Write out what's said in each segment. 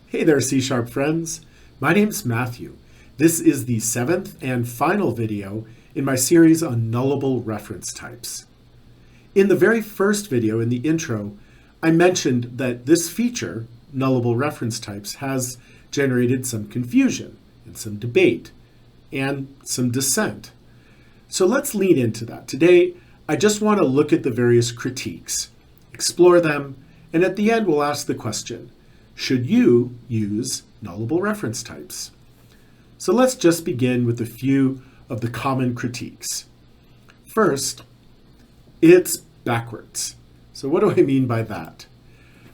Hey there, C-Sharp friends. My name's Matthew. This is the 7th and final video in my series on nullable reference types. In the very first video, in the intro, I mentioned that this feature, nullable reference types, has generated some confusion and some debate and some dissent. So let's lean into that. Today, I just want to look at the various critiques, explore them, and at the end we'll ask the question, should you use nullable reference types? So let's just begin with a few of the common critiques. First, it's backwards. So what do I mean by that?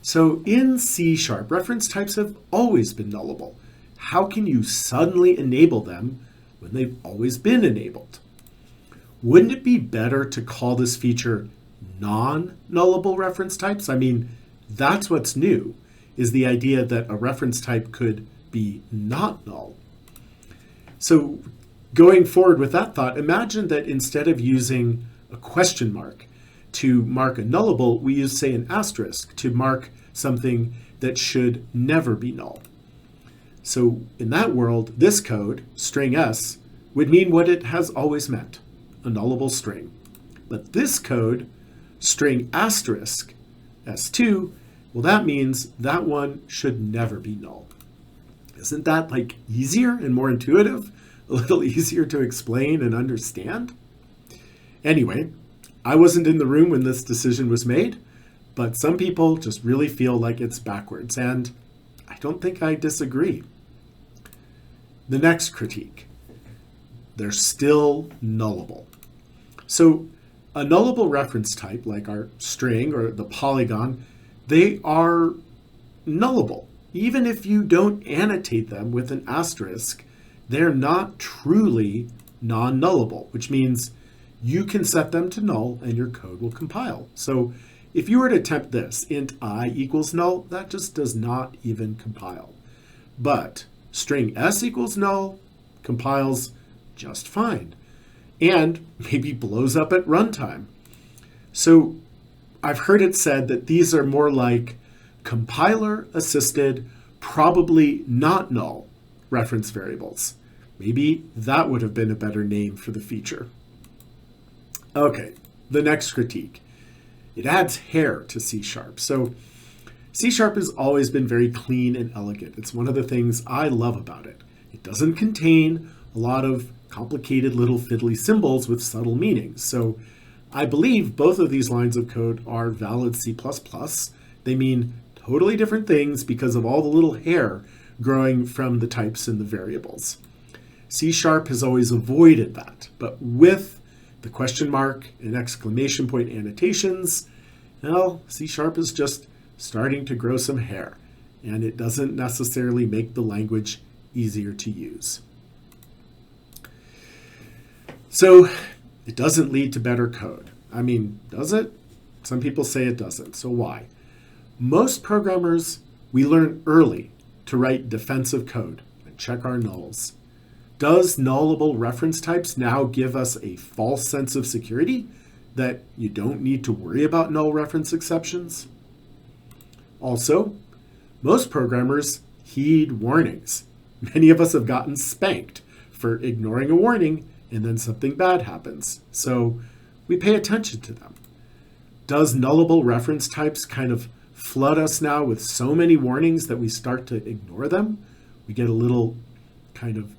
So in C#, reference types have always been nullable. How can you suddenly enable them when they've always been enabled? Wouldn't it be better to call this feature non-nullable reference types? I mean, that's what's new, is the idea that a reference type could be not null. So going forward with that thought, imagine that instead of using a question mark to mark a nullable, we use, say, an asterisk to mark something that should never be null. So in that world, this code, string s, would mean what it has always meant, a nullable string. But this code, string asterisk s2, well, that means that one should never be null. Isn't that like easier and more intuitive? A little easier to explain and understand? Anyway, I wasn't in the room when this decision was made, but some people just really feel like it's backwards, and I don't think I disagree. The next critique, they're still nullable. So a nullable reference type, like our string or the polygon, they are nullable. Even if you don't annotate them with an asterisk, they're not truly non-nullable, which means you can set them to null and your code will compile. So if you were to attempt this, int I equals null, that just does not even compile. But string s equals null compiles just fine and maybe blows up at runtime. So I've heard it said that these are more like compiler-assisted, probably not null reference variables. Maybe that would have been a better name for the feature. Okay, the next critique. It adds hair to C#. So C# has always been very clean and elegant. It's one of the things I love about it. It doesn't contain a lot of complicated little fiddly symbols with subtle meanings. So I believe both of these lines of code are valid C++. They mean totally different things because of all the little hair growing from the types and the variables. C# has always avoided that, but with the question mark and exclamation point annotations, well, C# is just starting to grow some hair, and it doesn't necessarily make the language easier to use. So it doesn't lead to better code. I mean, does it? Some people say it doesn't. So why? Most programmers, we learn early to write defensive code and check our nulls. Does nullable reference types now give us a false sense of security that you don't need to worry about null reference exceptions? Also, most programmers heed warnings. Many of us have gotten spanked for ignoring a warning and then something bad happens. So we pay attention to them. Does nullable reference types kind of flood us now with so many warnings that we start to ignore them? We get a little kind of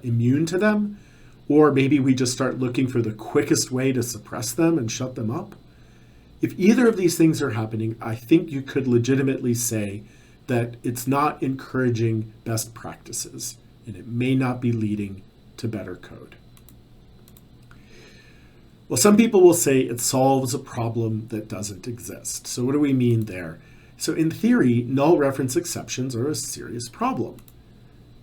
immune to them? Or maybe we just start looking for the quickest way to suppress them and shut them up? If either of these things are happening, I think you could legitimately say that it's not encouraging best practices, and it may not be leading to better code. Well, some people will say it solves a problem that doesn't exist. So what do we mean there? So in theory, null reference exceptions are a serious problem.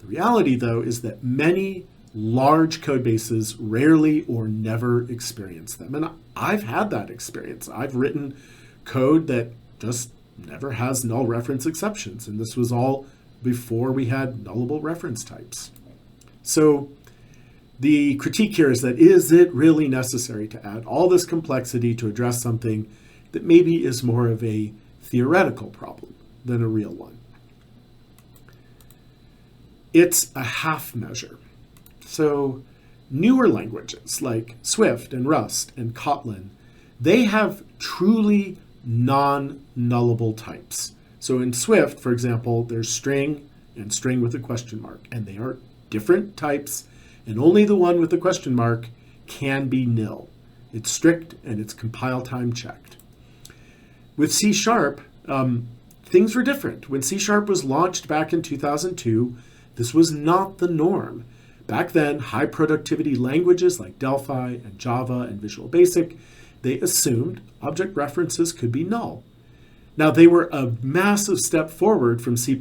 The reality, though, is that many large code bases rarely or never experience them. And I've had that experience. I've written code that just never has null reference exceptions. And this was all before we had nullable reference types. So the critique here is that, is it really necessary to add all this complexity to address something that maybe is more of a theoretical problem than a real one? It's a half measure. So newer languages like Swift and Rust and Kotlin, they have truly non-nullable types. So in Swift, for example, there's string and string with a question mark, and they are different types, and only the one with the question mark can be nil. It's strict and it's compile time checked. With C#, things were different. When C# was launched back in 2002, this was not the norm. Back then, high productivity languages like Delphi and Java and Visual Basic, they assumed object references could be null. Now, they were a massive step forward from C++,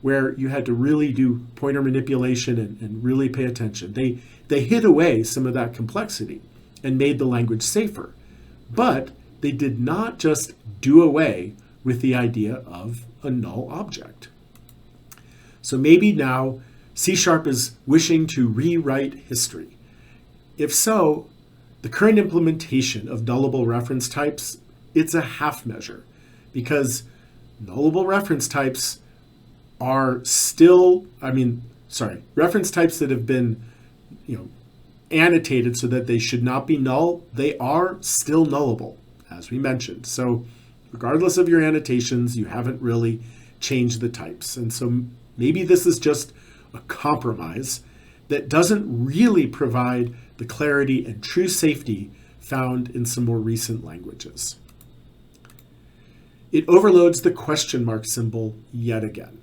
where you had to really do pointer manipulation and really pay attention. They hid away some of that complexity and made the language safer. But they did not just do away with the idea of a null object. So maybe now C# is wishing to rewrite history. If so, the current implementation of nullable reference types, it's a half measure, because nullable reference types are still, reference types that have been, annotated so that they should not be null, they are still nullable, as we mentioned. So regardless of your annotations, you haven't really changed the types. And so maybe this is just a compromise that doesn't really provide the clarity and true safety found in some more recent languages. It overloads the question mark symbol yet again.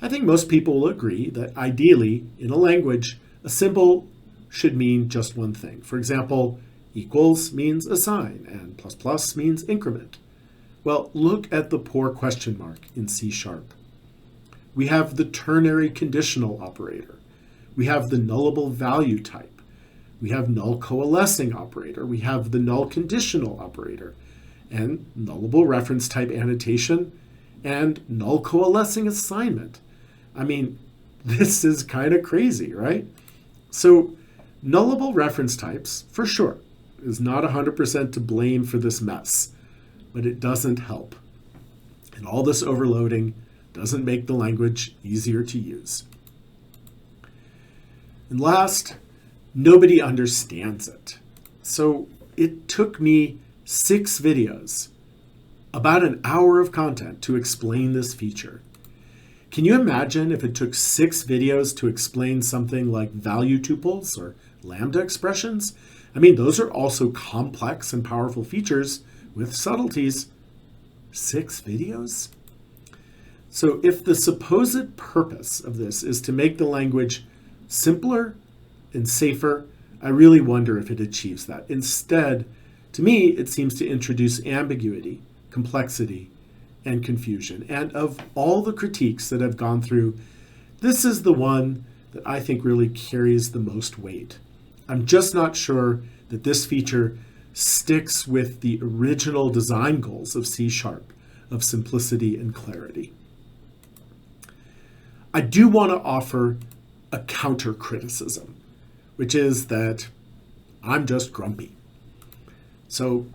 I think most people will agree that ideally, in a language, a symbol should mean just one thing. For example, equals means assign, and plus plus means increment. Well, look at the poor question mark in C#. We have the ternary conditional operator. We have the nullable value type. We have null coalescing operator. We have the null conditional operator, and nullable reference type annotation, and null coalescing assignment. This is kind of crazy, right? So nullable reference types, for sure, is not 100% to blame for this mess, but it doesn't help. And all this overloading doesn't make the language easier to use. And last, nobody understands it. So it took me 6 videos, about an hour of content to explain this feature. Can you imagine if it took 6 videos to explain something like value tuples or lambda expressions? Those are also complex and powerful features with subtleties. 6 videos? So if the supposed purpose of this is to make the language simpler and safer, I really wonder if it achieves that. Instead, to me, it seems to introduce ambiguity, complexity, and confusion. And of all the critiques that I've gone through, this is the one that I think really carries the most weight. I'm just not sure that this feature sticks with the original design goals of C# of simplicity and clarity. I do want to offer a counter criticism, which is that I'm just grumpy. So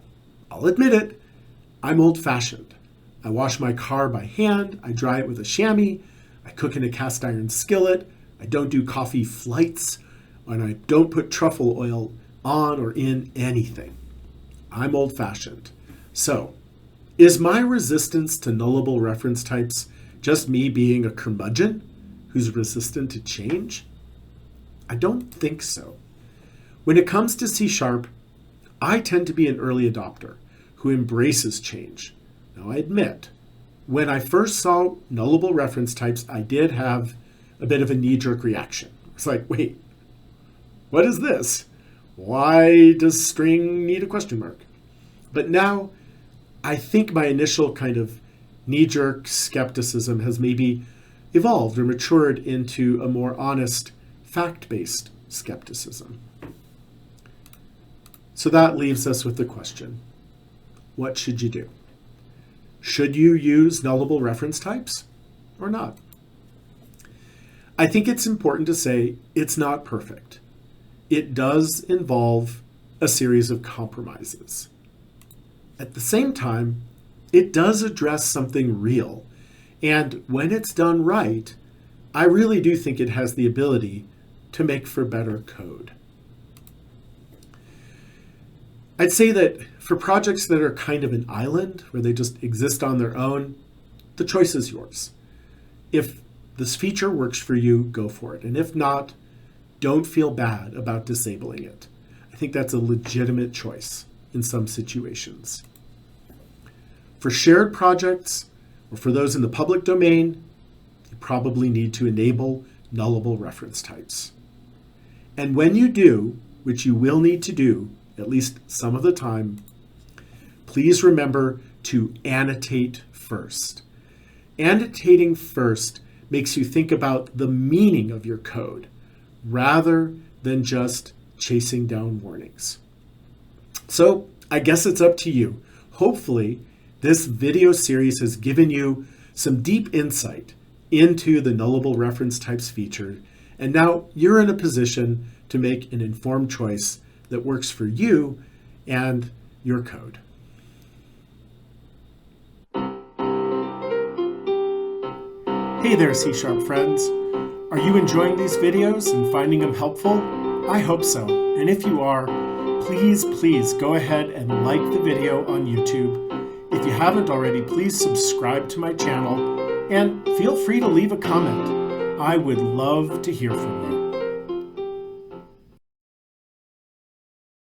I'll admit it, I'm old-fashioned. I wash my car by hand, I dry it with a chamois, I cook in a cast iron skillet, I don't do coffee flights, and I don't put truffle oil on or in anything. I'm old-fashioned. So, is my resistance to nullable reference types just me being a curmudgeon who's resistant to change? I don't think so. When it comes to C#, I tend to be an early adopter who embraces change. Now, I admit, when I first saw nullable reference types, I did have a bit of a knee-jerk reaction. It's like, wait, what is this? Why does string need a question mark? But now, I think my initial kind of knee-jerk skepticism has maybe evolved or matured into a more honest, fact-based skepticism. So that leaves us with the question, what should you do? Should you use nullable reference types or not? I think it's important to say it's not perfect. It does involve a series of compromises. At the same time, it does address something real. And when it's done right, I really do think it has the ability to make for better code. I'd say that for projects that are kind of an island, where they just exist on their own, the choice is yours. If this feature works for you, go for it. And if not, don't feel bad about disabling it. I think that's a legitimate choice in some situations. For shared projects, or for those in the public domain, you probably need to enable nullable reference types. And when you do, which you will need to do, at least some of the time, please remember to annotate first. Annotating first makes you think about the meaning of your code rather than just chasing down warnings. So I guess it's up to you. Hopefully, this video series has given you some deep insight into the Nullable Reference Types feature, and now you're in a position to make an informed choice that works for you and your code. Hey there, C# friends. Are you enjoying these videos and finding them helpful? I hope so. And if you are, please go ahead and like the video on YouTube. If you haven't already, please subscribe to my channel and feel free to leave a comment. I would love to hear from you.